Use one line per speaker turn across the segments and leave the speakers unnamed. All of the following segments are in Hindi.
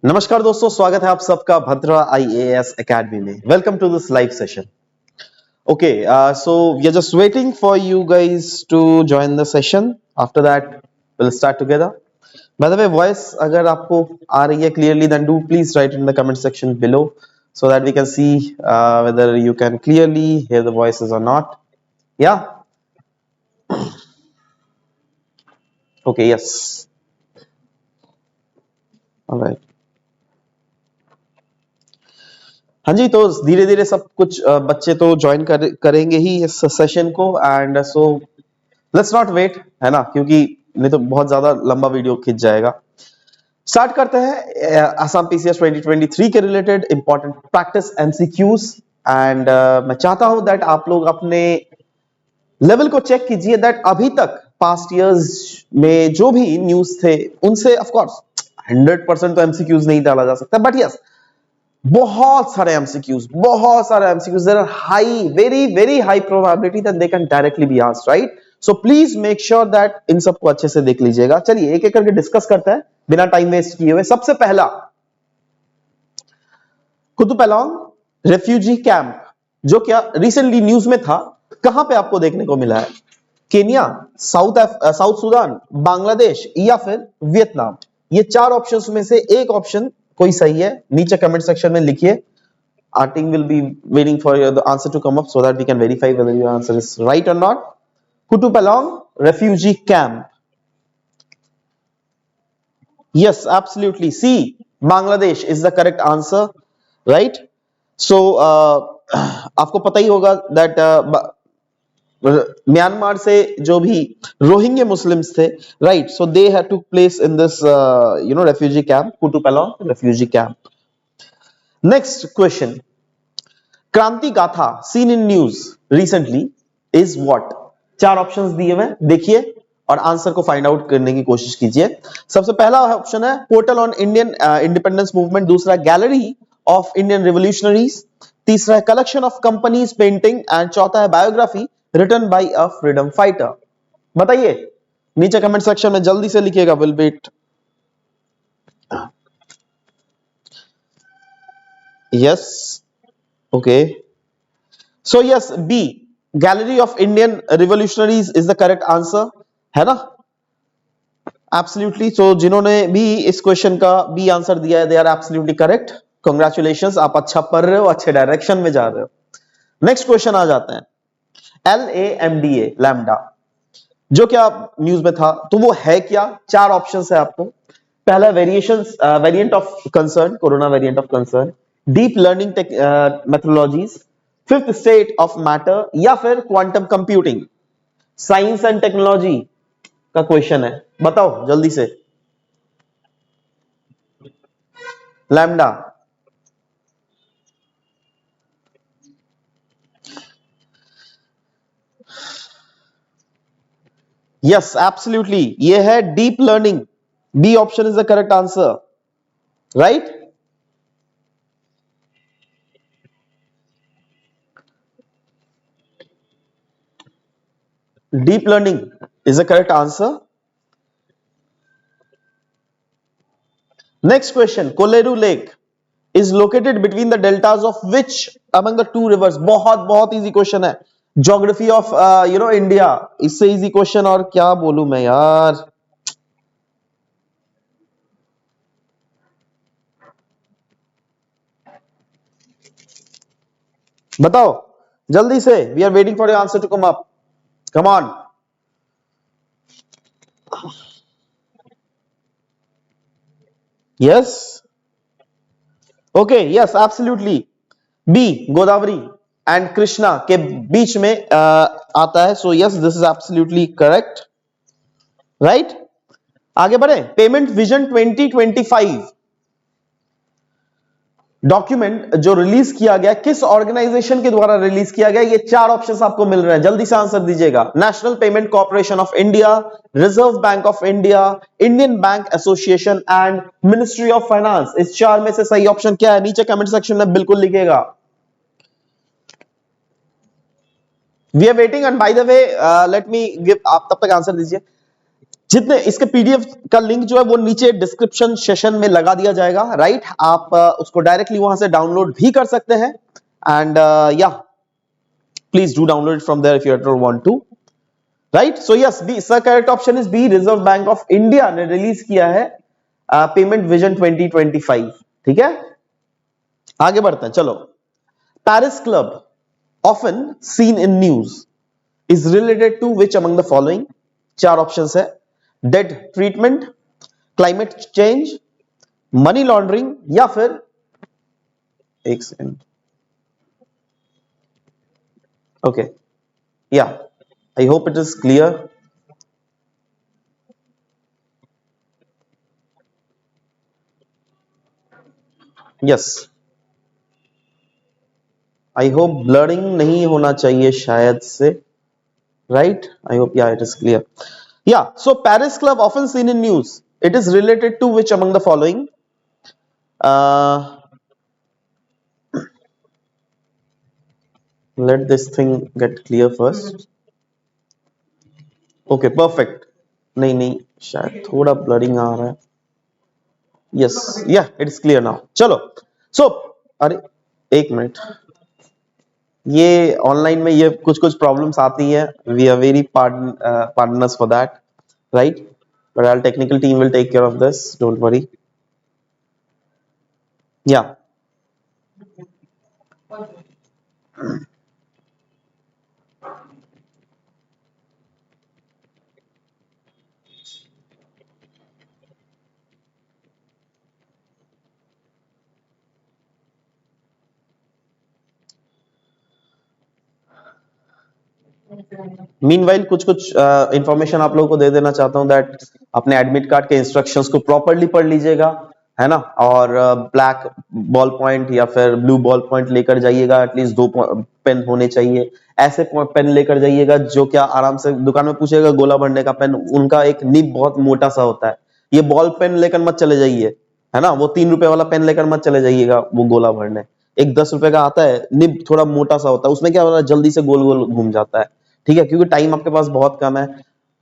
नमस्कार दोस्तों, स्वागत है आप सबका भद्रा आईएएस एकेडमी में। Welcome to this live session. Okay, so we are just waiting for you guys to join the session. After that, we'll start together. By the way, voice अगर आपको आ रही है clearly, then do please write in the comment section below so that we can see whether you can clearly hear the voices or not. Yeah. Okay. Yes. All right. हाँ जी, तो धीरे धीरे सब कुछ बच्चे तो ज्वाइन करेंगे ही इस सेशन को। And so let's not wait, है ना, क्योंकि नहीं तो बहुत ज्यादा लंबा वीडियो खिंच जाएगा। स्टार्ट करते हैं असम पीसीएस 2023 के related important practice MCQs. And मैं चाहता हूं दैट आप लोग अपने लेवल को चेक कीजिए दैट अभी तक पास्ट इयर्स में जो भी न्यूज थे उनसे ऑफ कोर्स 100% तो एमसीक्यूज नहीं डाला जा सकता, बट यस बहुत सारे MCQs there are high, very very high probability that they can directly be asked, right? So please make sure that इन सबको अच्छे से देख लीजिएगा। चलिए एक एक करके डिस्कस करते हैं बिना टाइम वेस्ट किए हुए। सबसे पहला, कुतुब रेफ्यूजी कैंप जो क्या रिसेंटली न्यूज में था, कहां पे आपको देखने को मिला है? केन्या, साउथ सुडान, बांग्लादेश या फिर वियतनाम? ये चार ऑप्शंस में से एक ऑप्शन कोई सही है, नीचे कमेंट सेक्शन में लिखिए। Our team will be waiting for the answer to come up so that we can verify whether your answer is right or not. Kutupalong refugee camp. Yes, absolutely. C, Bangladesh is the correct answer, right? So आपको पता ही होगा that म्यांमार से जो भी रोहिंग्या मुस्लिम्स थे, right? So they had to place in this refugee camp, Kutupalong refugee camp. Next question, Kranti Gatha seen in news recently is what? चार ऑप्शंस दिए हुए, देखिए और आंसर को फाइंड आउट करने की कोशिश कीजिए। सबसे पहला ऑप्शन है portal on Indian independence movement, दूसरा गैलरी ऑफ इंडियन रिवोल्यूशनरीज, तीसरा है collection of companies painting and चौथा है biography written by a freedom fighter. बताइए नीचे कमेंट सेक्शन में जल्दी से लिखिएगा। Will wait. Yes, okay, so yes, B gallery of Indian revolutionaries is the correct answer, है ना? एब्सोल्युटली। सो जिन्होंने भी इस क्वेश्चन का बी आंसर दिया है, they are absolutely correct. Congratulations, आप अच्छा पढ़ रहे हो, अच्छे डायरेक्शन में जा रहे हो। नेक्स्ट क्वेश्चन आ जाते हैं। LAMDA, लैम्डा, जो क्या न्यूज में था, तो वो है क्या? चार ऑप्शन है आपको। पहला variant of concern, corona variant of concern, deep learning methodologies, fifth state of matter या फिर quantum computing. Science and technology का क्वेश्चन है, बताओ जल्दी से। लैम्डा, यस एब्सोल्युटली, ये है deep learning. B option is the correct answer, right? Deep learning is the correct answer. Next question, Koleru Lake is located between the deltas of which among the two rivers? बहुत बहुत इजी क्वेश्चन है। ज्योग्राफी ऑफ इंडिया, इससे इजी क्वेश्चन और क्या बोलूं मैं यार। बताओ जल्दी से, we are waiting for your answer to come up, come on. Yes, okay, yes absolutely, B Godavari and Krishna के बीच में आता है। So yes, this is absolutely correct, right? आगे बढ़े। पेमेंट विजन 2025 डॉक्यूमेंट जो रिलीज किया गया, किस ऑर्गेनाइजेशन के द्वारा रिलीज किया गया? ये चार ऑप्शंस आपको मिल रहे हैं, जल्दी से आंसर दीजिएगा। National payment corporation of India, reserve Bank of India, Indian bank association and ministry of finance. इस चार में से सही ऑप्शन क्या है? नीचे कमेंट सेक्शन में बिल्कुल लिखिएगा। We are waiting and by the way let me give, आप तब तक आंसर दीजिए। जितने इसके पीडीएफ का लिंक जो है वो नीचे डिस्क्रिप्शन सेशन में लगा दिया जाएगा, राइट। आप उसको डायरेक्टली वहां से डाउनलोड भी कर सकते हैं एंड या please do download it from there if you want to, right. So yes, B इसका correct option is B, Reserve Bank of India ने रिलीज किया है पेमेंट विजन 2025, ठीक है। आगे बढ़ते हैं, चलो। Paris club often seen in news is related to which among the following. चार ऑप्शंस है, debt treatment, climate change, money laundering या फिर, एक second, okay, yeah I hope it is clear. Yes, I hope blurring नहीं होना चाहिए शायद से, right. I hope yeah it is clear. Yeah so Paris club often seen in news, it is related to which among the following. Let this thing get clear first. Okay, perfect. नहीं नहीं, शायद थोड़ा ब्लरिंग आ रहा है। यस, या इट इज क्लियर नाउ। चलो, सो अरे एक मिनट, ये ऑनलाइन में ये कुछ कुछ प्रॉब्लम्स आती है, we are very partners for that, right, but our technical team will take care of this, don't worry. या मीनवाइल कुछ कुछ इंफॉर्मेशन आप लोगों को दे देना चाहता हूं, दैट अपने एडमिट कार्ड के इंस्ट्रक्शंस को प्रॉपरली पढ़ लीजिएगा, है ना। और ब्लैक बॉल पॉइंट या फिर ब्लू बॉल पॉइंट लेकर जाइएगा, एटलीस्ट दो पेन होने चाहिए। ऐसे पेन लेकर जाइएगा जो क्या आराम से दुकान में पूछेगा गोला भरने का पेन, उनका एक निब बहुत मोटा सा होता है। ये बॉल पेन लेकर मत चले जाइए, है ना। वो 3 रुपए वाला पेन लेकर मत चले जाइएगा वो गोला भरने। एक 10 रुपए का आता है निब, थोड़ा मोटा सा होता है, उसमें क्या होता है जल्दी से गोल गोल घूम जाता है, ठीक है, क्योंकि टाइम आपके पास बहुत कम है।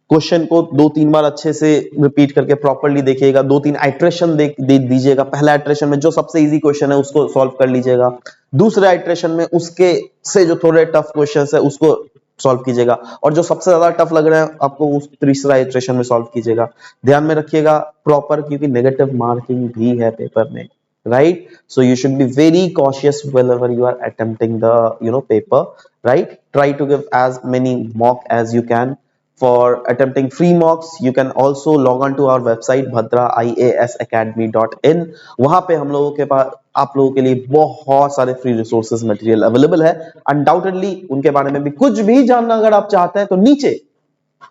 क्वेश्चन को 2-3 बार अच्छे से रिपीट करके प्रॉपरली देखिएगा, 2-3 आइट्रेशन दे दीजिएगा। पहला आइट्रेशन में जो सबसे इजी क्वेश्चन है उसको सॉल्व कर लीजिएगा, दूसरे आइट्रेशन में उसके से जो थोड़े टफ क्वेश्चन है उसको सॉल्व कीजिएगा, और जो सबसे ज्यादा टफ लग रहा है आपको उस तीसरा आइट्रेशन में सॉल्व कीजिएगा। ध्यान में रखिएगा प्रॉपर, क्योंकि नेगेटिव मार्किंग भी है पेपर में, right? So you should be very cautious whenever you are attempting the paper, right? Try to give as many mock as you can. For attempting free mocks you can also log on to our website bhadraiasacademy.in. वहां पे हम लोगों के पास आप लोगों के लिए बहुत सारे फ्री रिसोर्सेज मटेरियल अवेलेबल है। अनडाउटेडली उनके बारे में भी कुछ भी जानना अगर आप चाहते हैं तो नीचे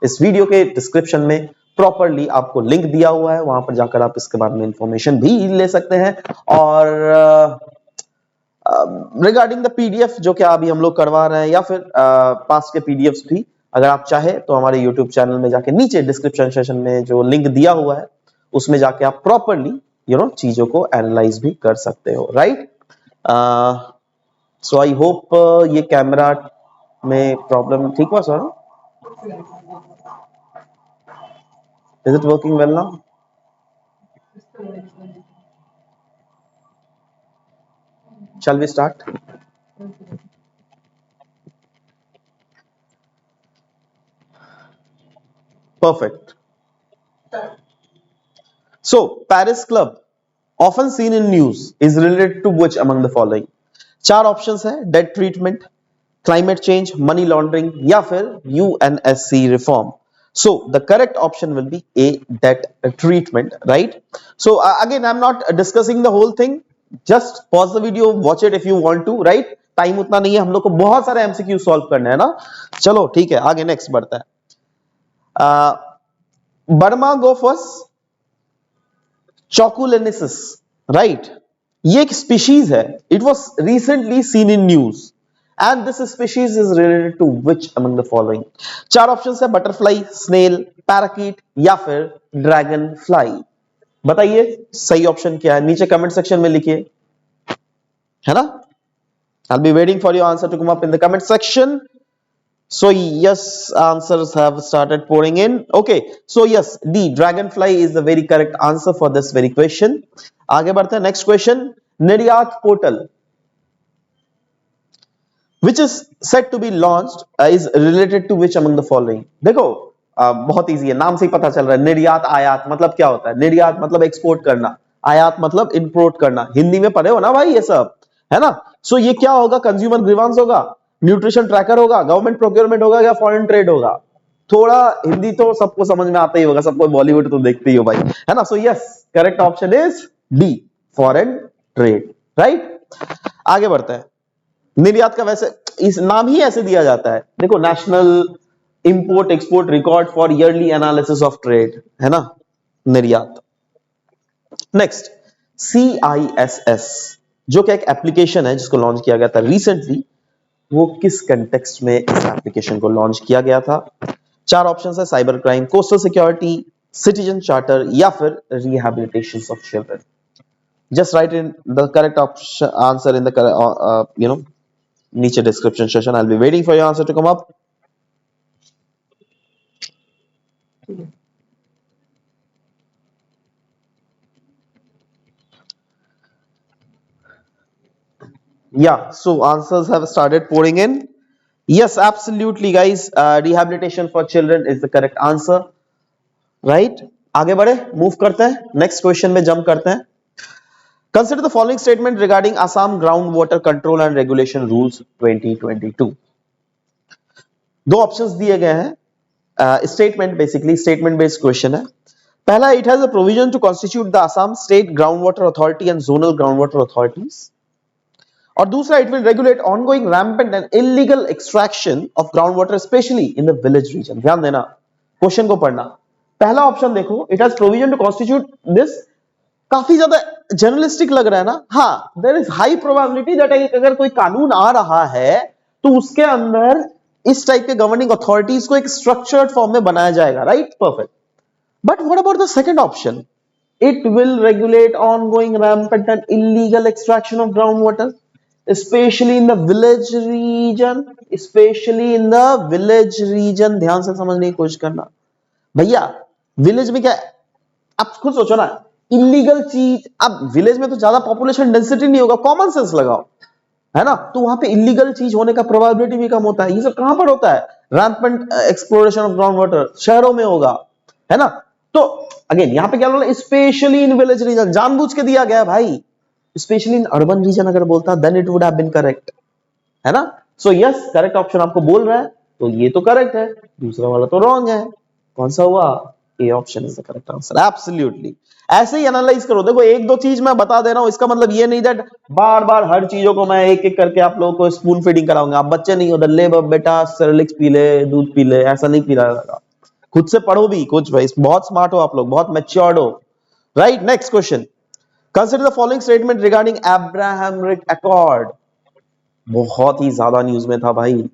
इस वीडियो के डिस्क्रिप्शन में प्रॉपरली आपको लिंक दिया हुआ है, वहां पर जाकर आप इसके बारे में इंफॉर्मेशन भी ले सकते हैं। और रिगार्डिंग द पीडीएफ जो कि अभी हम लोग करवा रहे हैं, या फिर पास्ट के पीडीएफ्स भी अगर आप चाहे तो हमारे यूट्यूब चैनल में जाके नीचे डिस्क्रिप्शन सेक्शन में जो लिंक दिया हुआ है उसमें जाके आप प्रॉपरली चीजों को एनालाइज भी कर सकते हो, राइट। सो आई होप ये कैमरा में प्रॉब्लम ठीक हुआ sir. Is it working well now? Shall we start? Perfect. So, Paris Club, often seen in news, is related to which among the following? चार ऑप्शंस है, debt treatment, climate change, money laundering या फिर UNSC reform. So the correct option will be A, debt treatment, right? So again, I'm not discussing the whole thing. Just pause the video, watch it if you want to, right? Time उतना नहीं है, हम लोग को बहुत सारे एमसीक्यू सॉल्व करने हैं ना। चलो ठीक है, आगे नेक्स्ट बढ़ता है। बर्मा गोफस चोकुलेनेसिस, राइट, ये एक स्पीशीज है। It was recently seen in news and this species is related to which among the following. चार ऑप्शन है, बटरफ्लाई, स्नेल, पैराकीट या फिर ड्रैगन फ्लाई। बताइए सही ऑप्शन क्या है, नीचे कमेंट सेक्शन में लिखिए, है ना। I'll be waiting for your answer to come up in the comment section. So yes, answers have started pouring in. Okay, so yes, D, dragonfly is the very correct answer for this very question. आगे बढ़ते हैं, next question. निर्यात portal which is set to be launched is related to which among the following? देखो बहुत इजी है, नाम से ही पता चल रहा है. निर्यात आयात मतलब क्या होता है? निर्यात मतलब एक्सपोर्ट करना, आयात मतलब इंपोर्ट करना. हिंदी में पढ़े हो ना भाई ये सब, है ना? सो ये क्या होगा? कंज्यूमर ग्रीवांस होगा, न्यूट्रिशन ट्रैकर होगा, गवर्नमेंट प्रोक्योरमेंट होगा, या फॉरेन ट्रेड होगा? थोड़ा हिंदी तो सबको समझ में आता ही होगा, सबको बॉलीवुड तो देखते ही हो भाई, है ना? So yes, correct option is D, foreign trade. Right, आगे बढ़ते हैं. निर्यात का वैसे इस नाम ही ऐसे दिया जाता है, देखो, national import export record for yearly analysis of trade, है ना, निर्यात. नेक्स्ट, CISS जो कि एक एप्लीकेशन है जिसको लॉन्च किया गया था रिसेंटली, वो किस कंटेक्स्ट में इस एप्लीकेशन को लॉन्च किया गया था? चार ऑप्शन है, cyber crime, coastal security, citizen charter, या फिर rehabilitation of children. Just write in the correct option answer in the नीचे description session. I will be waiting for your answer to come up. Yeah, so answers have started pouring in. Yes, absolutely, guys. Rehabilitation for children is the correct answer. Right? आगे बढ़े, मूव करते हैं, नेक्स्ट क्वेश्चन में जंप करते हैं. Consider the following statement regarding Assam groundwater control and regulation rules 2022. दो ऑप्शंस दिए गए हैं. Statement basically statement based question है. पहला, it has a provision to constitute the Assam state ground water authority and zonal ground water authorities. और दूसरा, it will regulate ongoing rampant and illegal extraction of ground water specially in the village region. ध्यान देना, क्वेश्चन को पढ़ना. पहला ऑप्शन देखो, it has provision to constitute this, काफी ज्यादा जर्नलिस्टिक लग रहा है ना? हाँ, there is high probability that अगर कोई कानून आ रहा है तो उसके अंदर इस टाइप के गवर्निंग अथॉरिटीज को एक स्ट्रक्चर्ड फॉर्म में बनाया जाएगा. Right, perfect. But what about the second option? It will regulate ongoing rampant and illegal extraction of ground water specially in the village region, specially in the village region. ध्यान से समझने की कोशिश करना भैया. विलेज में क्या, आप खुद सोचो ना, इलीगल चीज. अब विलेज में तो ज्यादा पॉपुलेशन डेंसिटी नहीं होगा, कॉमन सेंस लगाओ, है ना? तो वहां पे इलीगल चीज होने का प्रोबेबिलिटी भी कम होता है. ये सब कहां पर होता है? Rampant exploration of ground water शहरों में होगा, है ना? तो अगेन यहां पे क्या बोला? स्पेशली इन विलेज रीजन, जानबूझ के दिया गया है भाई. स्पेशली इन अर्बन रीजन अगर बोलता then it would have been correct, है ना? सो यस, करेक्ट ऑप्शन आपको बोल रहा है, तो ये तो करेक्ट है, दूसरा वाला तो रॉन्ग है. कौन सा हुआ? A option is the correct answer. Absolutely. ऐसे ही एनालाइज करो. देखो, एक दो चीज मैं बता दे रहा हूं, इसका मतलब ये नहीं दैट बार बार हर चीजों को मैं एक एक करके आप लोगों को स्पून फीडिंग कराऊंगा. आप बच्चे नहीं हो, ले बेटा सेरेलिक्स पी ले, दूध पी ले, ऐसा नहीं पिलाएगा. खुद से पढ़ो भी कुछ भाई, बहुत स्मार्ट हो आप लोग, बहुत मैच्योर्ड हो. Right, next question. Consider the following statement regarding Abrahamic accord. बहुत ही ज्यादा न्यूज में था भाई.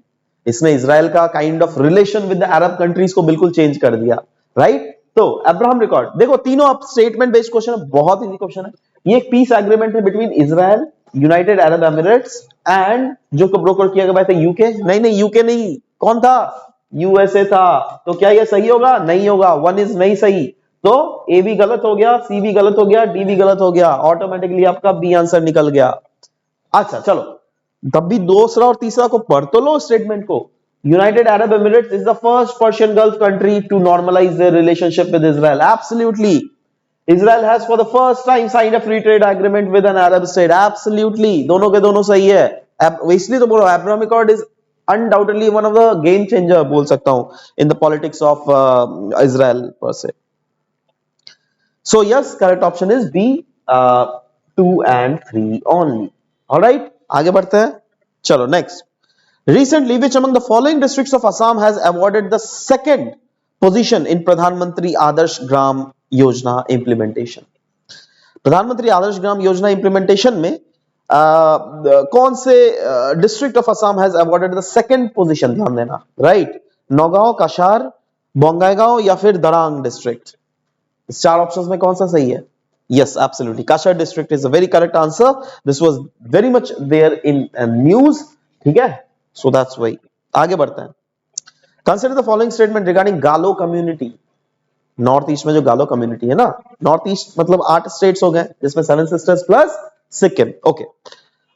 इसने इजराइल का kind of relation with the Arab countries को बिल्कुल चेंज कर दिया. राइट, तो अब्राहम रिकॉर्ड, देखो तीनों अब स्टेटमेंट बेस्ड क्वेश्चन है, बहुत इजी क्वेश्चन है. ये एक पीस एग्रीमेंट है between Israel, United Arab Emirates and जो को ब्रोकर किया गया था यूके. नहीं, यूके नहीं, कौन था? यूएसए था. तो क्या ये सही होगा? नहीं होगा. वन इज नहीं सही, तो ए भी गलत हो गया, सी भी गलत हो गया, डी भी गलत हो गया. ऑटोमेटिकली आपका बी आंसर निकल गया. अच्छा चलो, तब भी दूसरा और तीसरा को पढ़ तो लो स्टेटमेंट को. United Arab Emirates is the first Persian Gulf country to normalize their relationship with Israel. Absolutely. Israel has for the first time signed a free trade agreement with an Arab state. Absolutely. दोनों के दोनों सही है. इसलिए तो बोलो Abraham Accord is undoubtedly one of the game changer बोल सकता हूं in the politics of Israel per se. So yes, correct option is B, 2 and 3 only. All right. आगे बढ़ते हैं. चलो next. Recently, which among the following districts of Assam has awarded the second position in Pradhan Mantri Adarsh Gram Yojana implementation? प्रधानमंत्री आदर्श ग्राम योजना इंप्लीमेंटेशन में कौन से district of Assam has awarded the second position? ध्यान देना. राइट, नौगांव, काशार, बोंगाईगांव या फिर दरांग डिस्ट्रिक्ट. इस चार ऑप्शंस में कौन सा सही है? Yes, absolutely. Kashar district is a very correct answer. This was very much there in news. ठीक है, so that's why. आगे बढ़ते हैं. Consider the following statement regarding गालो कम्युनिटी। नॉर्थ ईस्ट में जो गालो कम्युनिटी है ना, नॉर्थ ईस्ट मतलब 8 स्टेट्स हो गए जिसमें 7 सिस्टर्स प्लस सिक्किम। ओके,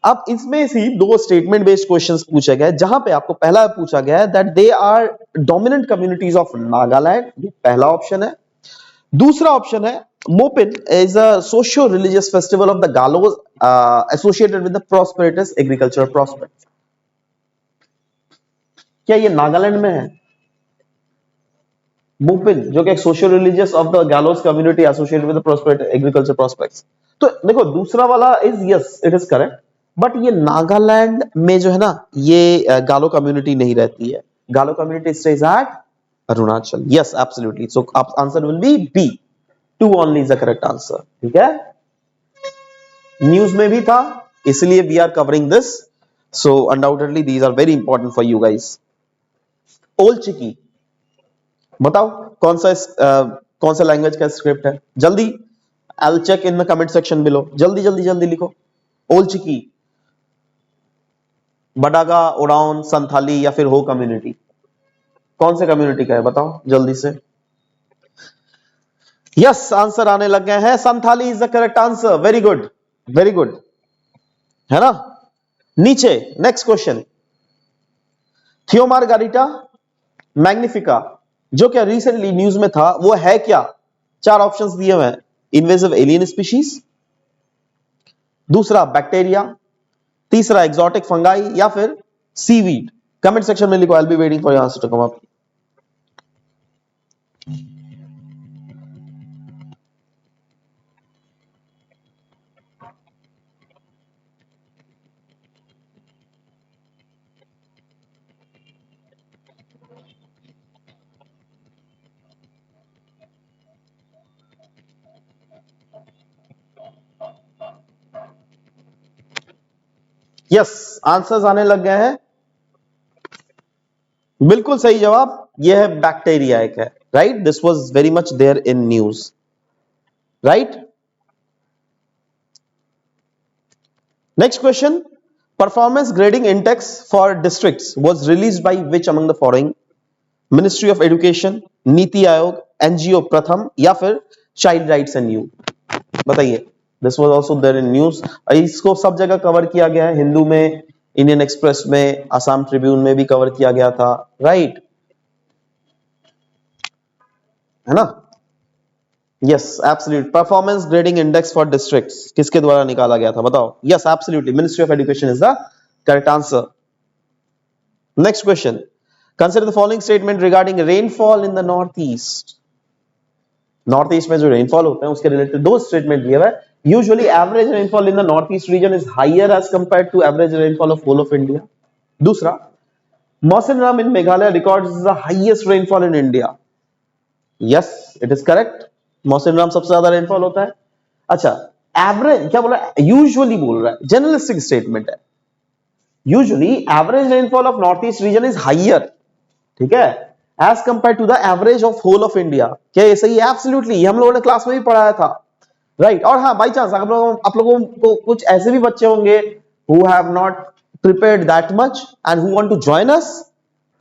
अब इसमें से दो स्टेटमेंट बेस्ड क्वेश्चंस पूछे गए, जहां पे आपको पहला पूछा गया है that they are dominant communities of Nagaland, ये पहला ऑप्शन है। दूसरा ऑप्शन है Mopin is a socio religious festival of the Galos associated with the prosperous agricultural prospects. क्या ये नागालैंड में है? मोपिन जो कि एक socio religious of the Galos community associated with the prosperous agriculture prospects. तो देखो दूसरा वाला is yes it is correct, but ये नागालैंड में जो है ना, ये गालो कम्युनिटी नहीं रहती है। Galo community stays at Arunachal. Yes absolutely, so answer will be B, 2 only is the correct answer. ठीक है, न्यूज में भी था इसलिए we are covering this, so undoubtedly these are very important for you guys. Ol Chiki, बताओ कौन सा लैंग्वेज का स्क्रिप्ट है? जल्दी, I check in the comment section below, जल्दी जल्दी जल्दी लिखो। ओल्ड चिकी, बडागा, उड़ान, संथाली या फिर हो कम्युनिटी, कौन से कम्युनिटी का है बताओ जल्दी से। यस, आंसर आने लग गए हैं, Santhali is the correct answer. Very good, very good, है ना। नीचे नेक्स्ट क्वेश्चन, थियोमार्गारिटा मैग्निफिका जो क्या रिसेंटली न्यूज में था, वो है क्या? 4 ऑप्शंस दिए हुए हैं, इन्वेसिव एलियन स्पीशीज, दूसरा बैक्टीरिया, तीसरा एक्सोटिक फंगाई या फिर सीवीड। कमेंट सेक्शन में लिखो, I will be waiting for your answer to come up. Yes, answers आने लग गए हैं। बिल्कुल सही जवाब, यह है बैक्टीरिया एक है, right. This was very much there in news, right. Next question, performance grading index for districts was released by which among the following? Ministry of education, NITI Aayog, NGO Pratham या फिर चाइल्ड राइट्स एंड यूथ। बताइए, this was also there in news, इसको सब जगह कवर किया गया है, हिंदू में, इंडियन एक्सप्रेस में, असम ट्रिब्यून में भी कवर किया गया था, राइट, है ना। Yes absolute, performance grading index for districts किसके द्वारा निकाला गया था बताओ? Yes absolutely, ministry of education is the correct answer. Next question, consider the following statement regarding rainfall in the north east. North east में जो रेनफॉल होता है उसके रिलेटेड दो स्टेटमेंट दिए हुए हैं। Usually average rainfall in the north east region is higher as compared to average rainfall of whole of India. दूसरा, Mawsynram in Meghalaya records the highest rainfall in India. Yes it is correct, Mawsynram सबसे ज्यादा रेनफॉल होता है। अच्छा, एवरेज क्या बोला? यूजुअली बोल रहा है, जनरलिस्टिक स्टेटमेंट है। Usually average rainfall of north east region is higher, ठीक है, as compare to the average of whole of India. क्या ये सही है? एब्सोल्युटली, हम लोगों ने क्लास में भी पढ़ाया था, राइट। और हाँ, बाई चांस आप लोगों को कुछ ऐसे भी बच्चे होंगे who have not prepared that much and who want to join us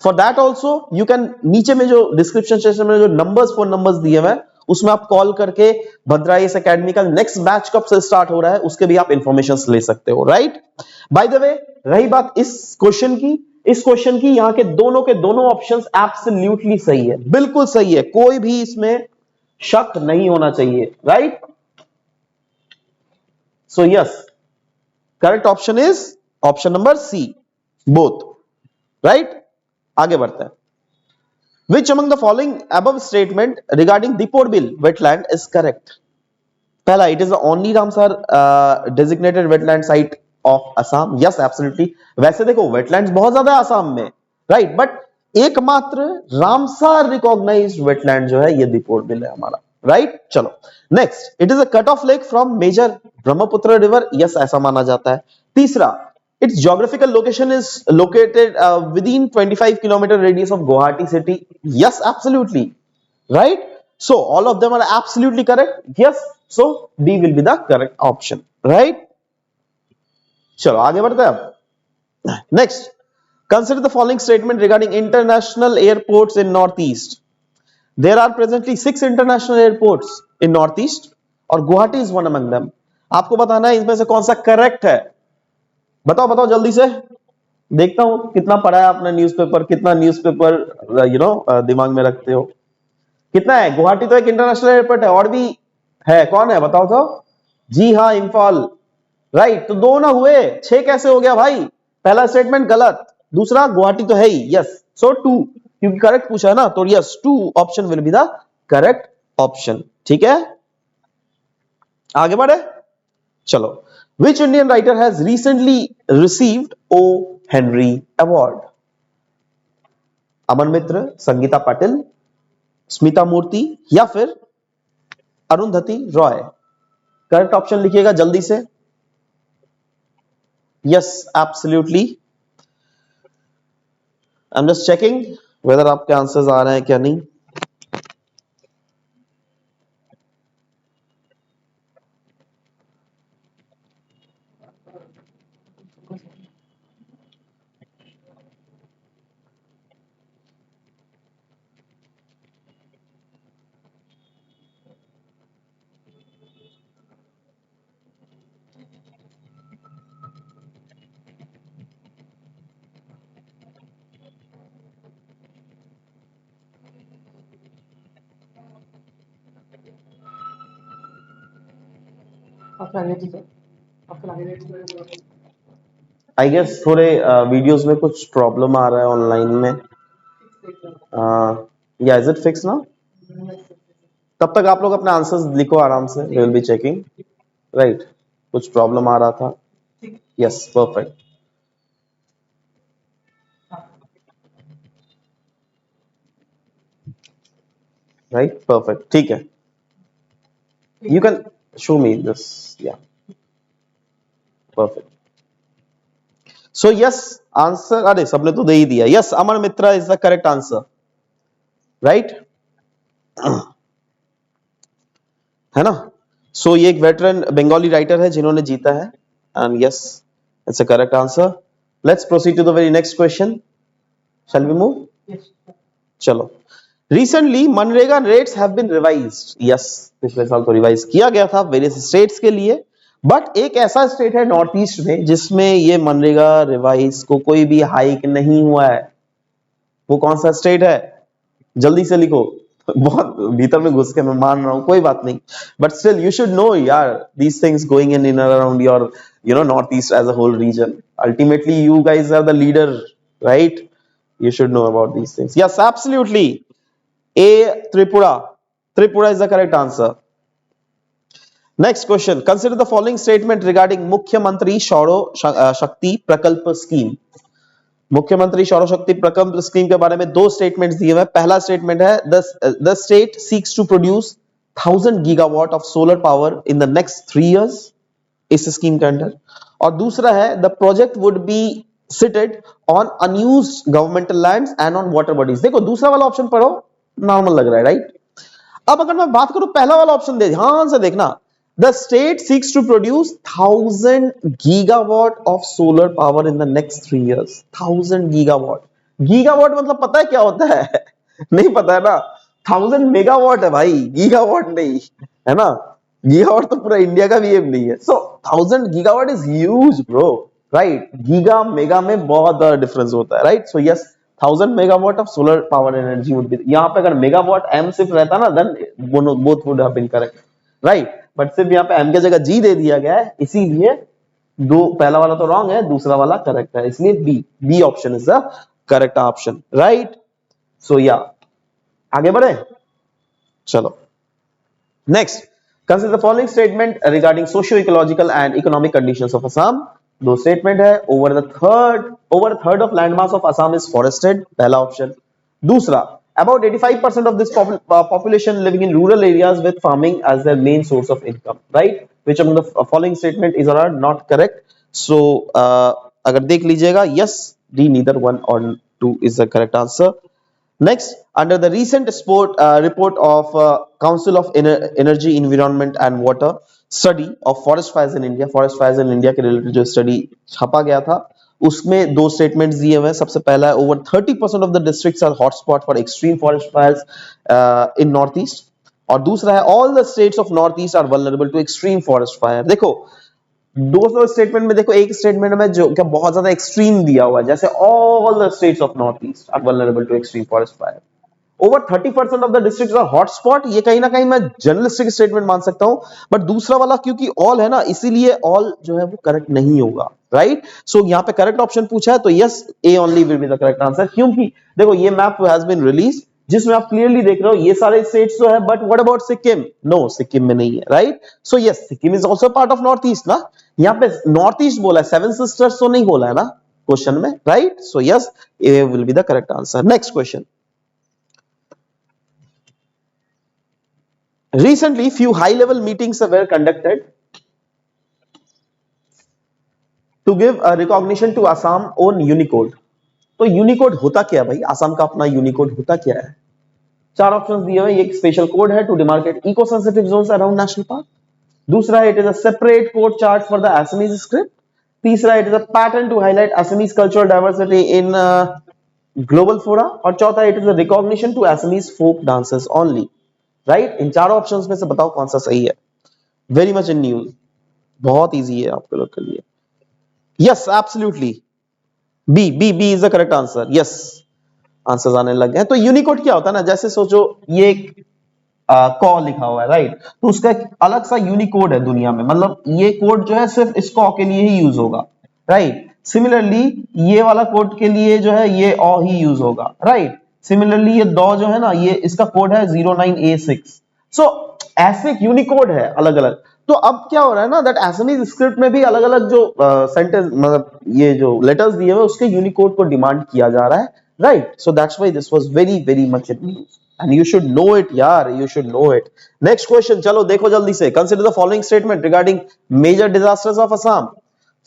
for that also you can, नीचे में जो डिस्क्रिप्शन सेक्शन में जो नंबर्स, फोन नंबर्स दिए हुए हैं उसमें आप कॉल करके भद्राईस एकेडमी का नेक्स्ट बैच कब से स्टार्ट हो रहा है उसके भी आप इंफॉर्मेशन ले सकते हो, राइट। बाय द वे, रही बात इस क्वेश्चन की, यहां के दोनों ऑप्शंस एब्सोल्युटली सही है, बिल्कुल सही है, कोई भी इसमें शक नहीं होना चाहिए, right. So yes, correct option is option number C, both, right. आगे बढ़ते हैं। Which among the following above statement regarding Diporbil wetland is correct? पहला, it is the only Ramsar designated wetland site of Assam. Yes, absolutely. वैसे देखो wetlands बहुत ज्यादा है असम में, right? But एकमात्र रामसार रिकॉग्नाइज्ड वेटलैंड जो है ये दीपोरबिल है हमारा, राइट। चलो next, it is a cut off lake from major Brahmaputra river. Yes, ऐसा माना जाता है। तीसरा, its geographical location is located within 25 kilometer radius of Guwahati city. Yes, absolutely, right. So all of them are absolutely correct. Yes, so D will be the correct option, right. चलो आगे बढ़ते हैं अब। Next, Consider the following statement regarding international airports in Northeast. There are presently 6 international airports in Northeast और Guwahati is one among them. आपको बताना है इसमें से कौन सा करेक्ट है. बताओ बताओ जल्दी से. देखता हूं कितना पढ़ा है आपने न्यूज़पेपर, कितना न्यूज़पेपर दिमाग में रखते हो. कितना है? गुवाहाटी तो एक इंटरनेशनल एयरपोर्ट है, और भी है. कौन है बताओ तो. जी हाँ, इम्फाल. राइट, तो 2 ना हुए, 6 कैसे हो गया भाई? पहला स्टेटमेंट गलत, दूसरा गुवाहाटी तो है ही. यस, सो 2, क्योंकि करेक्ट पूछा है ना, तो yes 2 option will be the correct option. ठीक है, आगे बढ़े. चलो. Which Indian writer has recently received O Henry award? Aman Mitra, Sangeeta Patil, Smita Murthy या फिर अरुंधति रॉय? करेक्ट ऑप्शन लिखिएगा जल्दी से. Yes, absolutely. I am just checking whether आपके आंसर्स आ रहे हैं क्या नहीं. आई गेस थोड़े वीडियोस में कुछ प्रॉब्लम आ रहा है ऑनलाइन में. या इज इट फिक्स ना? तब तक आप लोग अपने आंसर्स लिखो आराम से. We will be checking. Right, कुछ प्रॉब्लम आ रहा था. Yes, perfect. Right, perfect. ठीक है, you can show me this. Yeah perfect. So yes, answer अरे सबने तो दे ही दिया. Yes, Amar Mitra is the correct answer. Right, है ना. सो ये एक वेटरन बंगाली राइटर है जिन्होंने जीता है. And yes, it's a correct answer. Let's proceed to the very next question. Shall we move? चलो. रिसेंटली मनरेगा rates have been revised. Yes, पिछले साल तो रिवाइज किया गया था वेरियस स्टेट्स के लिए, बट एक ऐसा स्टेट है नॉर्थ ईस्ट में जिसमें ये मनरेगा रिवाइज को कोई भी हाइक नहीं हुआ है. वो कौन सा स्टेट है? जल्दी से लिखो. बहुत भीतर में घुस के मैं मान रहा हूं, कोई बात नहीं, but still you should know यार these things going in around your north east as a whole region. Ultimately you guys are the leader, right? You should know about these things. Yes, absolutely. A, Tripura. Tripura is the correct answer. Next question. Consider the following statement regarding Mukhyamantri Shauro Shakti Prakalp scheme. मुख्यमंत्री सौर शक्ति प्रकल्प स्कीम के बारे में 2 स्टेटमेंट्स दिए हुए हैं. पहला स्टेटमेंट है the state seeks to produce 1000 gigawatt of solar power in the next 3 years इस स्कीम के अंडर. और दूसरा है the project would be sited on unused governmental lands and on water bodies. देखो दूसरा वाला ऑप्शन पढ़ो, नॉर्मल लग रहा है, राइट? अब अगर मैं बात करूं पहला वाला ऑप्शन, दे ध्यान से देखना. The state seeks to produce 1000 gigawatt of solar power in the next 3 years. 1000 gigawatt. Gigawatt मतलब पता है क्या होता है? नहीं पता है ना. 1000 मेगावाट है भाई, गीगावाट नहीं, है ना. गीगावाट तो पूरा इंडिया का भी एम नहीं है. So 1000 gigawatt is huge bro, right? Giga mega में बहुत डिफरेंस होता है, right? So yes, 1000 megawatt of solar power energy would be. यहाँ पे अगर मेगावाट एम सिर्फ रहता ना, then both would have been correct, right? But सिर्फ यहाँ पे एम की जगह जी दे दिया गया है, इसीलिए पहला वाला तो रॉन्ग है, दूसरा वाला करेक्ट है, इसलिए B option is the correct option, right? So yeah आगे बढ़े. चलो next. Consider the following statement regarding socio ecological and economic conditions of Assam. 2 statement है. Over third of land mass of Assam is forested, पहला ऑप्शन. दूसरा, about 85% of this population living in rural areas with farming as their main source of income, right? Which among the following statement is or are not correct? So अगर देख लीजिएगा, yes, D, neither 1 or 2 is the correct answer. Next, under the recent report of Council of Energy, Environment and Water study of forest fires in India के related जो study छापा गया था, उसमें दो स्टेटमेंट्स दिए हुए हैं। सबसे पहला है over 30% of the districts are hotspot for extreme forest fires in north east, और दूसरा है all the states of north east are vulnerable to extreme forest fire. देखो दोनों स्टेटमेंट में देखो, एक स्टेटमेंट में जो क्या बहुत ज्यादा एक्सट्रीम दिया हुआ है, जैसे all the states of north east are vulnerable to extreme forest fire, over 30% of the districts are hotspot, ये कहीं ना कहीं मैं जर्नलिस्टिक स्टेटमेंट मान सकता हूं, बट दूसरा वाला क्योंकि ऑल है ना, इसीलिए ऑल जो है वो करेक्ट नहीं होगा, राइट। सो यहां पे करेक्ट ऑप्शन पूछा है तो yes, A only will be the correct answer, क्योंकि देखो ये मैप हैज बीन रिलीज जिसमें आप क्लियरली देख रहे हो ये सारे स्टेट्स तो है, but what about Sikkim, no Sikkim में नहीं है, right. So yes, Sikkim is also part of north east ना, यहाँ पे नॉर्थ ईस्ट बोला है, सेवन सिस्टर्स तो नहीं बोला है ना क्वेश्चन में, right. So yes, A will be the correct answer. Next question, recently few high level meetings were conducted to give a recognition to Assam on Unicode। तो यूनिकोड होता क्या है भाई, आसाम का अपना यूनिकोड होता क्या है? चार ऑप्शंस दिए हुए हैं, एक स्पेशल कोड है to demarcate eco sensitive zones around national park, दूसरा है it is a separate code chart for the Assamese script, तीसरा it is a pattern to highlight Assamese cultural diversity in global fora, और चौथा it is a recognition to Assamese folk dances only, right. इन चारों ऑप्शंस में से बताओ कौन सा सही है। वेरी मच इन न्यूज, बहुत इजी है आपके लोग के लिए। Yes absolutely, B B B is the correct answer. Yes, answers आने लग गए। तो यूनिकोड क्या होता है ना, जैसे सोचो ये एक कॉ लिखा हुआ है, राइट, तो उसका एक अलग सा यूनिकोड है दुनिया में, मतलब ये कोड जो है सिर्फ इस कॉ के लिए ही यूज होगा, राइट। सिमिलरली ये वाला कोड के लिए जो है ये ऑ ही यूज होगा, राइट। सिमिलरली ये दो जो है ना, ये इसका कोड है 09A6। सो ऐसे यूनिकोड है अलग अलग। तो अब क्या हो रहा है ना, दैट असमीज स्क्रिप्ट में भी अलग अलग जो सेंटेंस मतलब ये जो लेटर्स दिए हुए उसके यूनिकोड को डिमांड किया जा रहा है, right. So that's why this was very very much in news and you should know it यार, you should know it. Next question, चलो देखो जल्दी से। Consider the following statement regarding major disasters of Assam.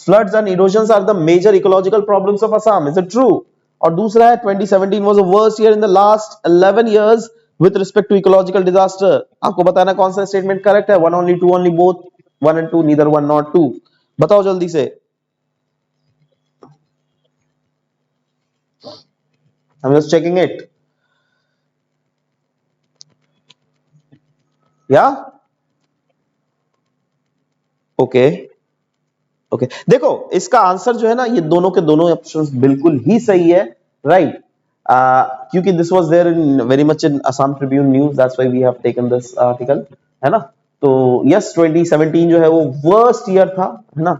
Floods and erosions are the major ecological problems of Assam, is it true? और दूसरा है 2017 was the worst year in the last 11 years with respect to ecological disaster. आपको बताना कौन सा स्टेटमेंट करेक्ट है, one only, two only, both, one and two, neither one not two. बताओ जल्दी से। I'm just checking it. Yeah? Okay okay, देखो इसका आंसर जो है ना, ये दोनों के दोनों ऑप्शंस बिल्कुल ही सही है, राइट। क्योंकि this was there in very much in Assam Tribune news, that's why we have taken this article, है ना। तो यस, 2017 जो है वो वर्स्ट ईयर था, है ना,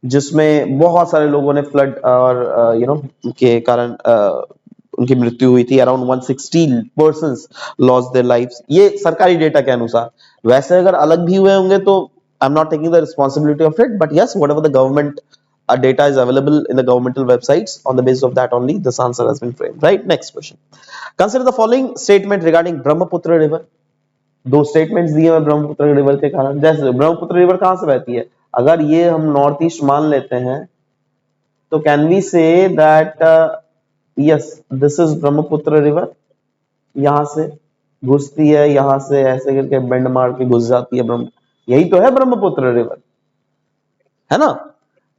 जिसमें बहुत सारे लोगों ने फ्लड और यू नो के कारण उनकी मृत्यु हुई थी। Around 160 persons lost their lives, ये सरकारी डेटा के अनुसार। वैसे अगर अलग भी हुए होंगे तो I am not taking the responsibility of it, but yes, whatever the government data is available in the governmental websites, on the basis of that only this answer has been framed, right? Next question, consider the following statement regarding Brahmaputra river। दो स्टेटमेंट्स दिए हुए ब्रह्मपुत्र रिवर के कारण। जैसे ब्रह्मपुत्र रिवर कहां से बहती है, अगर ये हम नॉर्थ ईस्ट मान लेते हैं तो can we say that yes this is Brahmaputra river, यहां से घुसती है, यहां से ऐसे करके बेंड मार के घुस जाती है ब्रह्म, यही तो है ब्रह्मपुत्र रिवर, है ना।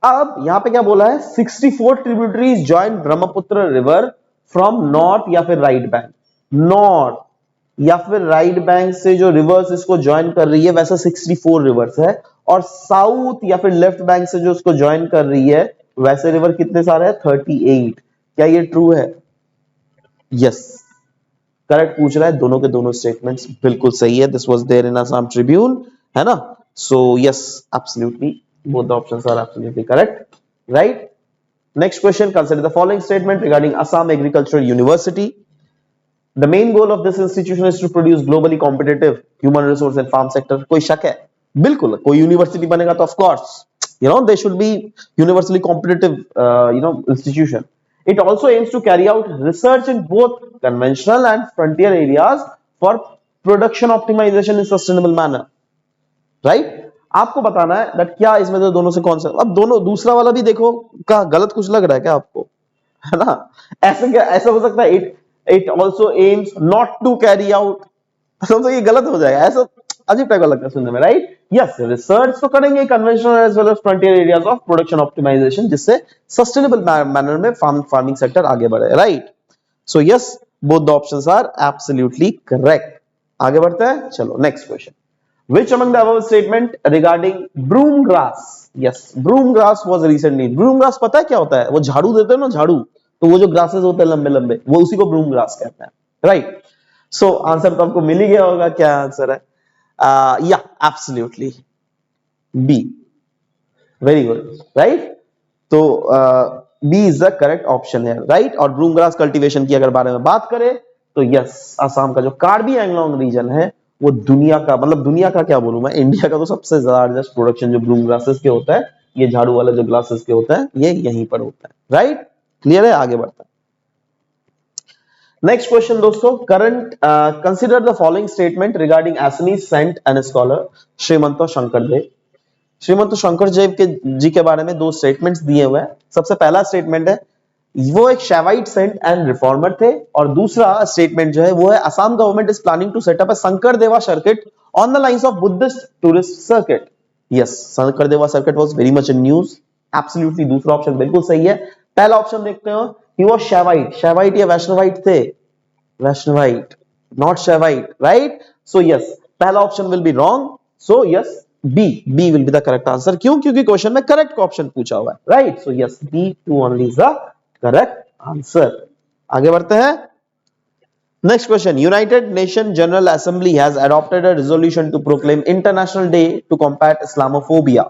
अब यहां पे क्या बोला है, 64 tributaries join Brahmaputra river from north या फिर राइट बैंक, नॉर्थ या फिर राइट बैंक से जो रिवर्स इसको ज्वाइन कर रही है वैसा 64 रिवर्स है, और साउथ या फिर लेफ्ट बैंक से जो इसको ज्वाइन कर रही है वैसे रिवर कितने सारे हैं, 38। क्या ये ट्रू है? यस, करेक्ट पूछ रहा है, दोनों के दोनों स्टेटमेंट्स बिल्कुल सही है। This was there in Assam Tribune, है ना। So yes, absolutely both the options are absolutely correct, right. Next question, consider the following statement regarding Assam Agricultural University. The main goal of this institution is to produce globally competitive human resource and farm sector। कोई शक है? बिल्कुल, कोई यूनिवर्सिटी बनेगा तो of course, you know, they should be universally competitive, you know, institution। It also aims to carry out research in both conventional and frontier areas for production optimization in sustainable manner, right? आपको बताना है that क्या इसमें से दोनों से कौन सा, अब दोनों दूसरा वाला भी देखो, क्या गलत कुछ लग रहा है क्या आपको, है ना। ऐसे क्या ऐसा हो सकता है, it also aims not to carry out, तो ये गलत हो जाएगा ऐसा। अजीब टाइप का लगता है सुनने में, राइट? यस, रिसर्च तो करेंगे conventional as well as frontier areas of production optimisation, जिससे सस्टेनेबल मैनर में फार्मिंग सेक्टर आगे बढ़े, right? So yes, both the options are absolutely correct. आगे बढ़ते हैं, चलो next question. Which among the above statement regarding broom grass? Yes, broom grass was recently. Broom grass पता है क्या होता है? वो झाड़ू देते हैं ना, झाड़ू, तो वो जो ग्रासेस होते हैं लंबे लंबे, वो उसी को broom grass कहते हैं, राइट? सो आंसर तो आपको मिल ही गया होगा, क्या आंसर है? Yeah absolutely B, very good, right? तो B is the correct option है, राइट? और ब्रूम ग्रास कल्टीवेशन की अगर बारे में बात करें तो यस, असम का जो कार्बी एंगलोंग रीजन है वो दुनिया का, मतलब दुनिया का क्या बोलूं मैं, इंडिया का तो सबसे लार्जेस्ट प्रोडक्शन जो ब्रूम ग्रासेस के होता है, ये झाड़ू वाला जो ग्लासेस के होता है, ये यहीं पर होता है, राइट? क्लियर है? आगे बढ़ता है। नेक्स्ट क्वेश्चन दोस्तों, current consider the following statement regarding Assamese saint and scholar Srimanta Sankardev. Srimanta Sankardev के जी के बारे में दो स्टेटमेंट्स दिए हुए हैं। सबसे पहला स्टेटमेंट है वो एक शैवाइट सेंट एंड रिफॉर्मर थे, और दूसरा स्टेटमेंट जो है वो है Assam government is planning to set up a Sankardeva circuit on the lines of Buddhist tourist circuit. Yes, Sankardeva circuit was very much in news. Absolutely दूसरा ऑप्शन बिल्कुल सही है। पहला ऑप्शन देखते हो, ही वाज शैवाइट। शैवाइट या वैष्णवाइट थे? Vaishnavite, not Shaivite, right? So yes, पहला option will be wrong. So yes, B will be the correct answer. क्यों? क्योंकि क्वेश्चन में करेक्ट ऑप्शन पूछा हुआ है, right? So yes, B two only is the correct answer. आगे बढ़ते हैं, next question. United Nation General Assembly has adopted a resolution to proclaim International day to combat Islamophobia.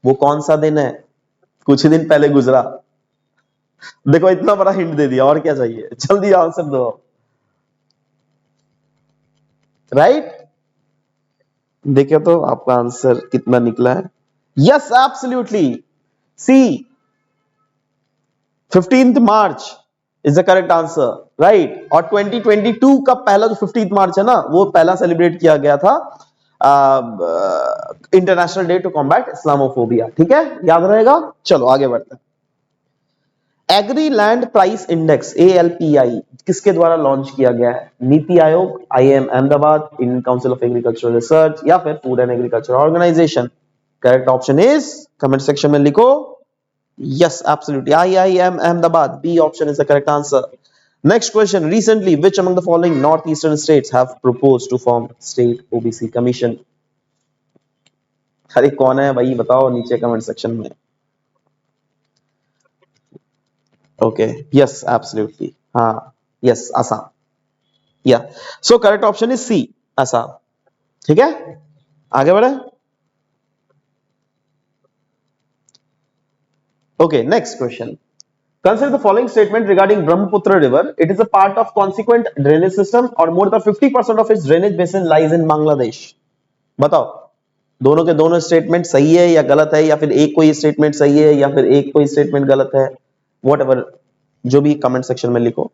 वो कौन सा दिन है? कुछ ही दिन पहले गुजरा। देखो, इतना बड़ा हिंट दे दिया, और क्या चाहिए? जल्दी आंसर दो, राइट? देखिए तो आपका आंसर कितना निकला है। Yes, absolutely C, 15th March is the correct answer, right? और 2022 का पहला जो 15th मार्च है ना, वो पहला सेलिब्रेट किया गया था international day to combat Islamophobia. ठीक है, याद रहेगा। चलो आगे बढ़ते हैं। Agri land price index ALPI किसके द्वारा लॉन्च किया गया है? Niti Aayog, IIM Ahmedabad, Indian council of agricultural research, या फिर food and agriculture organization? Correct option is, comment section में लिखो, yes, absolutely, IIM Ahmedabad. B option is the correct answer. Next question. Recently, which among the following northeastern states have proposed to form state OBC commission? अरे कौन है भाई, बताओ नीचे कमेंट सेक्शन में। ओके, यस, एब्सोल्युटली, हाँ, yes, Assam. Yeah so correct option is C, Assam. ठीक है, आगे बढ़े। Okay, next question. Consider the following statement regarding Brahmaputra River. It is a part of consequent drainage system, or more than 50% of its drainage basin lies in Bangladesh. बताओ, दोनों के दोनों स्टेटमेंट सही है या गलत है, या फिर एक कोई स्टेटमेंट सही है या फिर एक कोई स्टेटमेंट गलत है? व्हाटएवर, जो भी कमेंट सेक्शन में लिखो।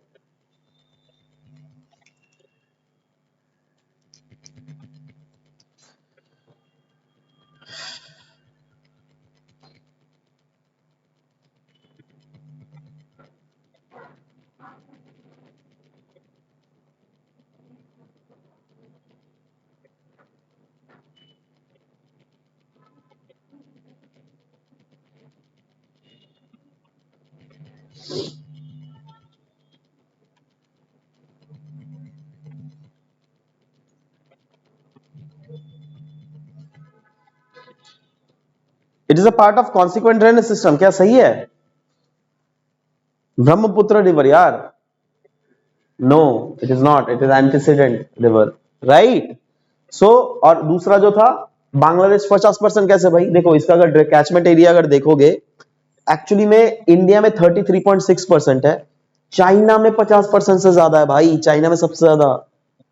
It is a part of consequent drainage system, क्या सही है? ब्रह्मपुत्र रिवर यार, no it is not, it is antecedent river, right? So और दूसरा जो था बांग्लादेश 50%, कैसे भाई? देखो, इसका अगर कैचमेंट एरिया अगर देखोगे, एक्चुअली में इंडिया में 33.6% है, चाइना में 50% से ज्यादा है भाई, चाइना में सबसे ज्यादा,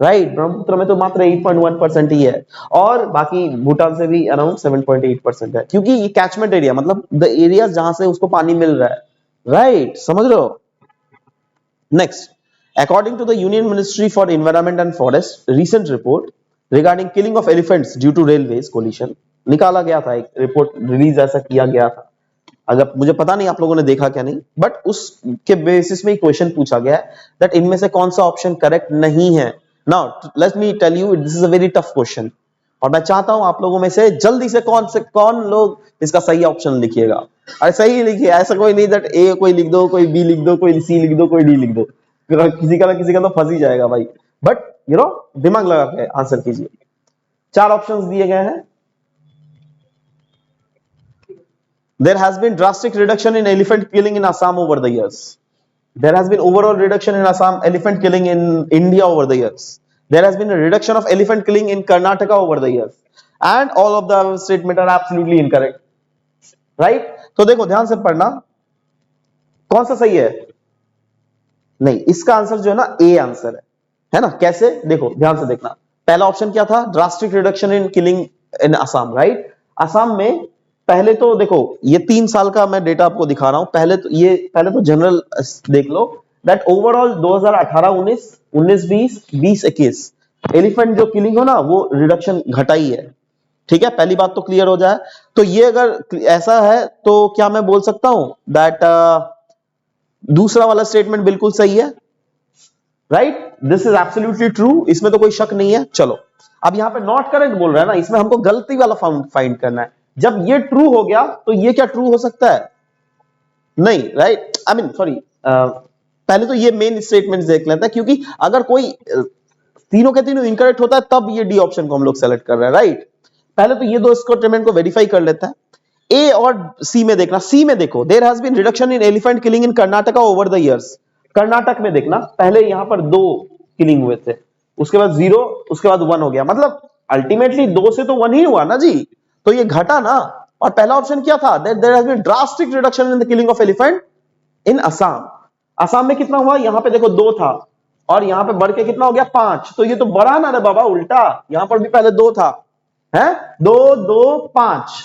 राइट? ब्रह्मपुत्र में तो मात्र 8.1% ही है, और बाकी भूटान से भी अराउंड 7.8% है, क्योंकि ये कैचमेंट एरिया मतलब द एरिया जहां से उसको पानी मिल रहा है, राइट? समझ लो। Next, according to the Union Ministry for Environment and Forest recent report regarding killing of elephants due to railways collision, निकाला गया था एक रिपोर्ट, रिलीज ऐसा किया गया था। अगर मुझे पता नहीं आप लोगों ने देखा क्या नहीं, बट उसके बेसिस में क्वेश्चन पूछा गया है दैट इनमें से कौन सा ऑप्शन करेक्ट नहीं है। Now let me tell you, this is a very tough question, और मैं चाहता हूं आप लोगों में से कौन लोग इसका सही ऑप्शन लिखिएगा। अरे सही लिखिए, ऐसा कोई नहीं दैट ए कोई लिख दो, कोई बी लिख दो, कोई सी लिख दो, कोई डी लिख दो, किसी का तो फंस ही जाएगा भाई। बट दिमाग लगा के आंसर कीजिए। चार ऑप्शंस दिए गए हैं। There has been drastic reduction in elephant killing in Assam over the years. There has been overall reduction in Assam elephant killing in India over the years. There has been a reduction of elephant killing in Karnataka over the years. And all of the statements are absolutely incorrect. Right? तो देखो ध्यान से पढ़ना, कौन सा सही है? नहीं, इसका आंसर जो है ना ए आंसर है ना? कैसे? देखो ध्यान से देखना। पहला ऑप्शन क्या था? ड्रास्टिक रिडक्शन इन किलिंग इन असम, राइट? असम में पहले तो देखो, ये 3 साल का मैं डेटा आपको दिखा रहा हूं। पहले तो जनरल देख लो दैट ओवरऑल 2018-19, 19-20, 20-21 एलिफेंट जो किलिंग हो ना, वो रिडक्शन घटा ही है। ठीक है, पहली बात तो क्लियर हो जाए। तो ये अगर ऐसा है तो क्या मैं बोल सकता हूं दैट दूसरा वाला स्टेटमेंट बिल्कुल सही है, right? This is absolutely true, इसमें तो कोई शक नहीं है। चलो, अब यहां पे नॉट करेक्ट बोल रहा है ना, इसमें हमको गलती वाला फाइंड करना है। जब ये ट्रू हो गया तो ये क्या ट्रू हो सकता है? नहीं, राइट? आई मीन सॉरी, पहले तो ये मेन स्टेटमेंट देख लेते हैं, क्योंकि अगर कोई तीनों के तीनों इनकरेक्ट होता है तब ये डी ऑप्शन को हम लोग सेलेक्ट कर रहे हैं, राइट? पहले तो ये दो स्टेटमेंट को वेरीफाई कर लेते हैं। ए और सी में देखना। सी में देखो, there has been reduction in elephant killing in Karnataka over the years. Karnataka में देखना, पहले यहां पर 2 किलिंग हुए थे, उसके बाद 0, उसके बाद 1 हो गया। मतलब अल्टीमेटली 2 से तो 1 ही हुआ ना जी, तो ये घटा ना। और पहला ऑप्शन क्या था? There has been drastic reduction in the killing of elephant in Assam. Assam में कितना हुआ? यहां पे देखो 2 था, और यहां पे बढ़ के कितना हो गया? 5। तो ये तो बढ़ा ना रे बाबा, उल्टा। यहां पर भी पहले 2 था, है 2 2 5,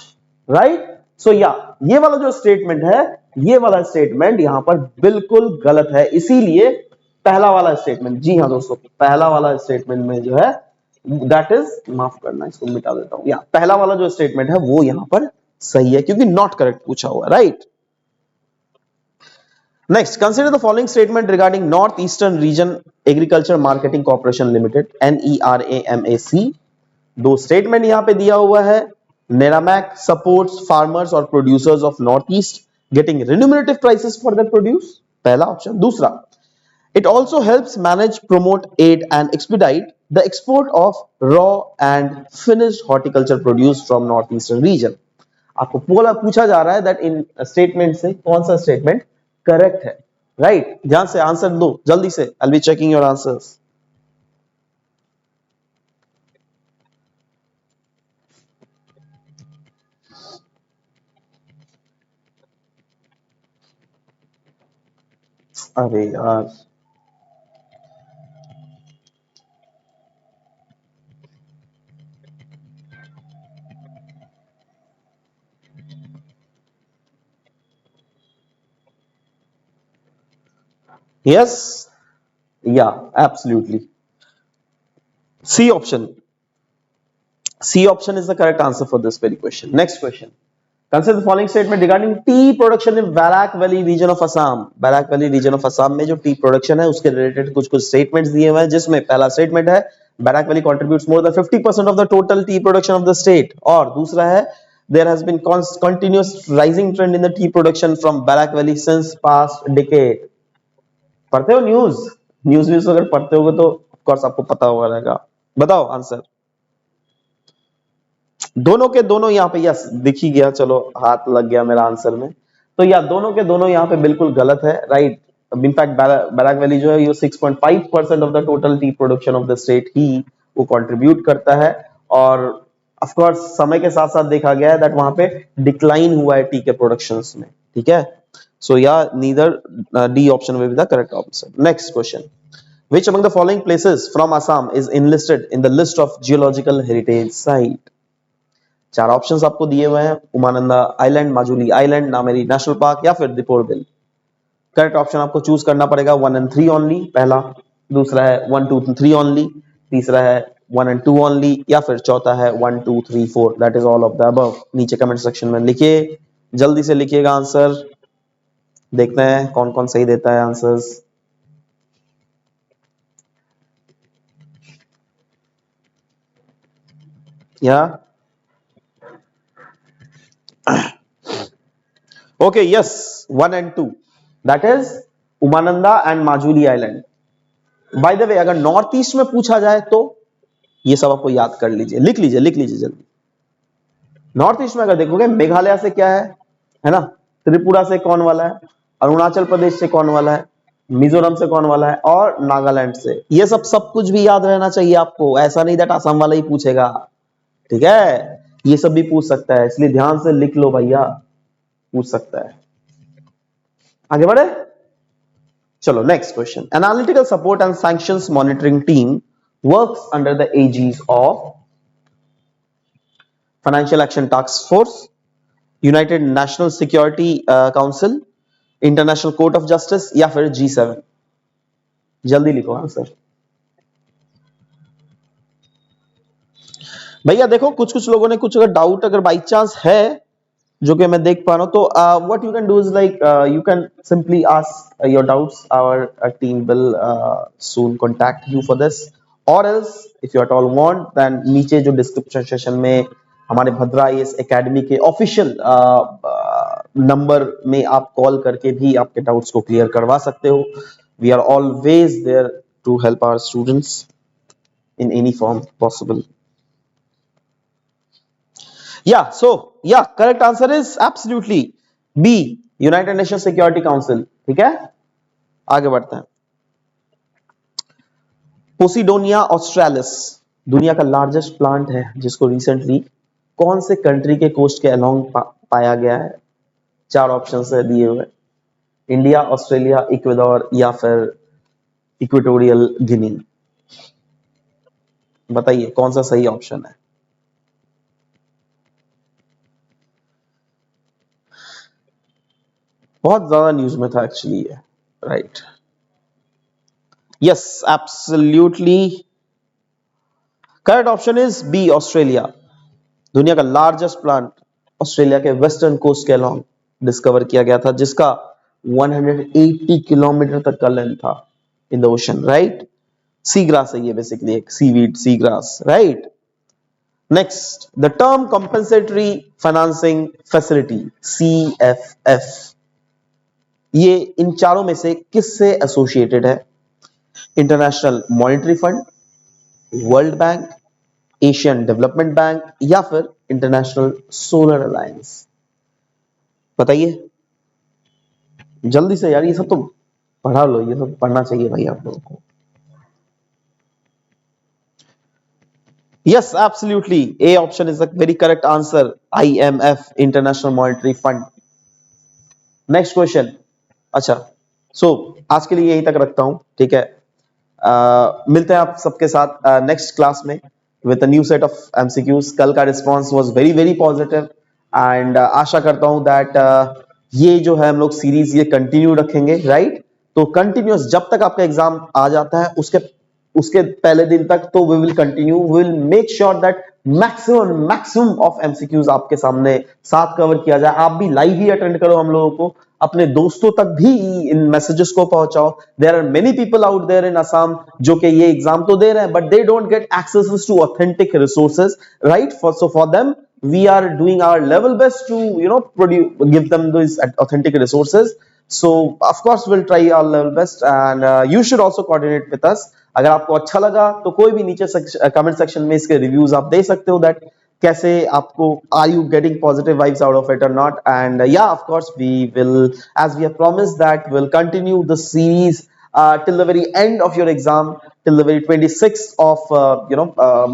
राइट? सो या ये वाला जो स्टेटमेंट है, ये वाला स्टेटमेंट यहां पर बिल्कुल गलत है। इसीलिए पहला वाला स्टेटमेंट, जी हाँ दोस्तों, पहला वाला स्टेटमेंट में जो है दैट इज, माफ करना इसको मिटा देता हूं, या पहला वाला जो स्टेटमेंट है वो यहां पर सही है, क्योंकि नॉट करेक्ट पूछा हुआ है, right? Next, consider the following statement regarding Northeastern Region Agriculture Marketing Corporation Limited, NERAMAC। दो स्टेटमेंट यहां पे दिया हुआ है। नेरामैक सपोर्ट्स फार्मर्स और producers of north east getting remunerative prices for their produce, पहला ऑप्शन। दूसरा, it also helps manage, promote, aid and expedite the export of raw and finished horticulture produce from north eastern region. आपको पूछा जा रहा है दैट इन स्टेटमेंट से कौन सा स्टेटमेंट करेक्ट है, राइट? ध्यान से आंसर दो जल्दी से, I will be checking your answers. अरे यार, yes, yeah absolutely C option, C option is the correct answer for this very question. Next question, consider the following statement regarding tea production in Barak Valley region of Assam। Barak Valley region of Assam में जो टी प्रोडक्शन है उसके रिलेटेड कुछ कुछ स्टेटमेंट्स दिए हुए हैं, जिसमें पहला स्टेटमेंट है बैराक valley contributes more than 50% of the total tea production of the state, और दूसरा है there has been continuous rising trend in the tea production from Barak Valley since past decade। पढ़ते हो न्यूज? न्यूज अगर पढ़ते होगे तो ऑफ कोर्स आपको पता होगा रहेगा। बताओ आंसर। दोनों के दोनों यहाँ पे यस दिख ही गया, चलो हाथ लग गया मेरा आंसर में। तो या दोनों के दोनों यहाँ पे बिल्कुल गलत है, राइट? इनफैक्ट बैराक वैली जो है ये 6.5% of the total tea production of the state ही वो कंट्रीब्यूट करता है। और ऑफ कोर्स समय के साथ साथ देखा गया है दैट वहां पे डिक्लाइन हुआ है टी के प्रोडक्शंस में, ठीक है? सो या neither D option will be the correct answer. Next question, which among the following places from Assam is enlisted in the list of geological heritage site? चार ऑप्शंस आपको दिए हुए हैं, Umananda island, Majuli island, Nameri national park या फिर दीपोर बिल। करेक्ट ऑप्शन आपको चूज करना पड़ेगा 1 and 3 ओनली, पहला। दूसरा है 1 2 3 ओनली। तीसरा है 1 and 2 ओनली, या फिर चौथा है 1 2 3 4 that is all of the above. नीचे कमेंट सेक्शन में लिखिए, जल्दी से लिखिएगा आंसर। देखते हैं कौन कौन सही देता है answers. Yeah. Okay, yes, 1 and 2. That is Umananda and Majuli island. Bye the वे, अगर नॉर्थ ईस्ट में पूछा जाए तो ये सब आपको याद कर लीजिए, लिख लीजिए जल्दी. नॉर्थ ईस्ट में अगर देखोगे, मेघालय से क्या है ना, त्रिपुरा से कौन वाला है, अरुणाचल प्रदेश से कौन वाला है, मिजोरम से कौन वाला है, और नागालैंड से. ये सब कुछ भी याद रहना चाहिए आपको. ऐसा नहीं दैट असम वाला ही पूछेगा, ठीक है. ये सब भी पूछ सकता है, इसलिए ध्यान से लिख लो भैया, पूछ सकता है. आगे बढ़े, चलो next question. Analytical support and sanctions monitoring team works under the aegis of financial action task force, United national security council, international court of justice, या फिर G7. जल्दी लिखो आंसर. भैया देखो, कुछ कुछ लोगों ने कुछ अगर डाउट अगर बाई चांस है जो कि मैं देख पा रहा हूं, तो what you can do is like you can simply ask your doubts. Our team will soon contact you for this, और else if you at all want, then नीचे जो डिस्क्रिप्शन सेशन में हमारे भद्रा आईएएस एकेडमी के ऑफिशियल नंबर में आप कॉल करके भी आपके डाउट्स को क्लियर करवा सकते हो. We are always there to help our students in any form possible. Yeah, correct answer is absolutely B, United Nations Security Council. ठीक है, आगे बढ़ते हैं. पोसिडोनिया ऑस्ट्रेलिस दुनिया का लार्जेस्ट प्लांट है, जिसको रिसेंटली कौन से कंट्री के कोस्ट के अलोंग पाया गया है. 4 ऑप्शन है दिए हुए. इंडिया, ऑस्ट्रेलिया, इक्वेडोर, या फिर इक्वेटोरियल गिनी. बताइए कौन सा सही ऑप्शन है. बहुत ज्यादा न्यूज में था एक्चुअली ये. Right, yes, absolutely correct option is B, Australia. दुनिया का लार्जेस्ट प्लांट ऑस्ट्रेलिया के वेस्टर्न कोस्ट के अलोंग डिस्कवर किया गया था, जिसका 180 किलोमीटर तक का लेंथ था in the ocean. Right, sea grass है ये, बेसिकली एक seaweed, sea grass. Right, next, the term compensatory financing facility, CFF, ये इन चारों में से किससे एसोसिएटेड है. International monetary fund, world bank, Asian development bank, या फिर इंटरनेशनल सोलर अलायंस. बताइए जल्दी से यार, ये सब तो पढ़ा लो, ये सब पढ़ना चाहिए भाई आप लोगों को. Yes, absolutely A option is the very correct answer, IMF, international monetary fund. Next question. अच्छा, आज के लिए यहीं तक रखता हूं, ठीक है. मिलते हैं आप सबके साथ नेक्स्ट क्लास में with a new set of MCQs. कल का response was very very positive, and आशा करता हूं दैट ये जो है हम लोग सीरीज ये कंटिन्यू रखेंगे. राइट, तो कंटिन्यूअस जब तक आपका एग्जाम आ जाता है, उसके पहले दिन तक, तो we will continue, we will make sure that maximum of MCQs आपके सामने साथ कवर किया जाए. आप भी लाइव ही अटेंड करो हम लोगों को, अपने दोस्तों तक भी इन मैसेजेस को पहुंचाओ. There are many people out there in Assam जो कि ये एग्जाम तो दे रहे हैं, but they don't get access to authentic resources. Right, for them we are doing our level best to give them these authentic resources. So of course we'll try our level best, and you should also coordinate with us. अगर आपको अच्छा लगा तो कोई भी नीचे कमेंट सेक्शन में इसके रिव्यूज आप दे सकते हो, दैट कैसे आपको, are you getting positive vibes out of it और not. And yeah of course we will, as we have promised, that will continue the series till the very end of your exam, till the very 26th of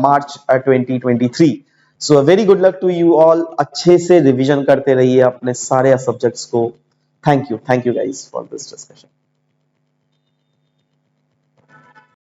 March 2023. So a very good luck to you all. अच्छे से रिवीजन करते रहिए अपने सारे सब्जेक्ट्स को. Thank you guys for this discussion.